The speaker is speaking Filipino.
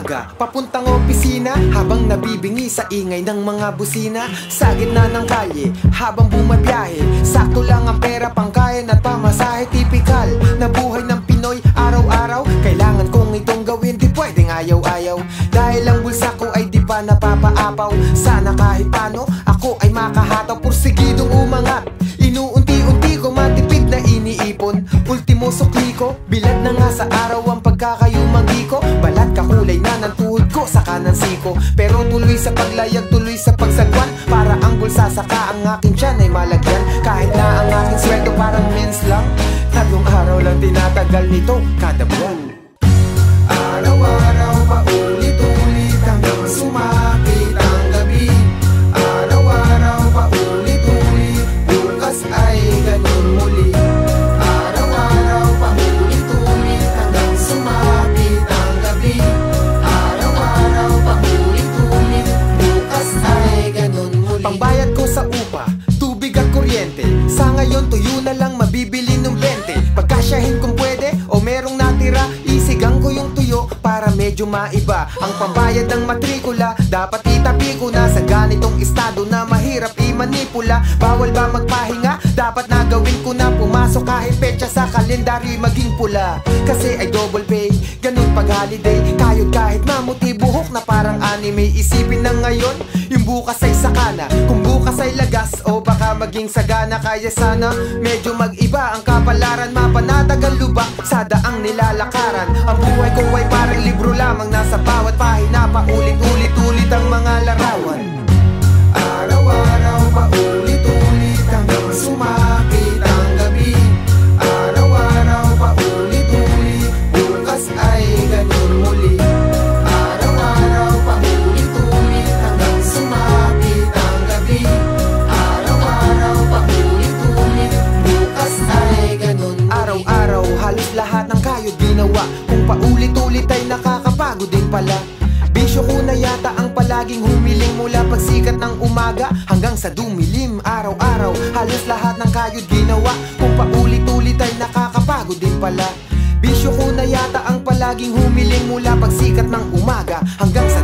umaga, papuntang opisina, habang nabibingi sa ingay ng mga busina. Sa gitna ng kalye, habang bumabiyahe, sakto lang ang pera pangkain at pamasahe. Tipikal na buhay ng Pinoy araw-araw, kailangan kong itong gawin, di pwedeng ayaw-ayaw. Dahil ang bulsa ko ay di pa napapaapaw, sana kahit paano ako ay makahataw. Porsigidong umangat, inuunti-unti ko matipid na iniipon. Ultimo sukli ko, bilad na nga sa araw ang pagkakayumanggi ko. Balat kakulay na ng tuhod ko sa kanan siko, pero tuloy sa paglayag, tuloy sa pagsagwan. Para ang bulsa saka ang aking tiyan ay malagyan. Kahit na ang aking sweldo parang mens lang, 3 araw lang tinatagal nito kada buwan. Araw-araw paulit-ulit hanggang sumakit ang gabi. Araw-araw paulit-ulit, bukas ay ganun muli. Araw-araw paulit-ulit hanggang sumakit ang gabi. Araw-araw paulit-ulit, bukas ay ganun muli. Pangbayad ko sa upa, tubig at kuryente, sa ngayon tuyo na lang mabibili ng 20. Pagkasyahin kung pwede o merong natira, isigang ko yung tuyo para medyo maiba. Ang pambayad ng matrikula, dapat itabi ko na sa ganitong estado na mahirap imanipula. Bawal ba magpahinga? Dapat na gawin ko na. Pumasok kahit petsa sa kalendaryo maging pula, kasi ay double pay, ganun pag holiday. Kayod kahit mamuti buhok na parang anime. Isipin na ngayon, yung bukas ay sakana, kung bukas ay lagas o baka maging sagana. Kaya sana medyo mag-iba ang kapalaran, mapanatagal lubak sa daang nilalakaran. Ang buhay ko ay parang libro lamang, nasa bawat pahina paulit-ulit-ulit ang mga larawan. Araw-araw paulit-ulit hanggang sumakit ang gabi. Araw-araw paulit-ulit, bukas ay ganun muli. Araw-araw paulit-ulit hanggang sumakit ang gabi. Araw-araw paulit-ulit, bukas ay ganun muli. Araw-araw halos lahat ng kayod ginawa, kung paulit-ulit ay nakakapagod din pala. Bisyo ko na yata ang palaging humiling, mula pagsikat ng umaga hanggang sa dumilim. Araw-araw halos lahat ng kayod ginawa, kung paulit-ulit ay nakakapagod din pala. Bisyo ko na yata ang palaging humiling, mula pagsikat ng umaga hanggang sa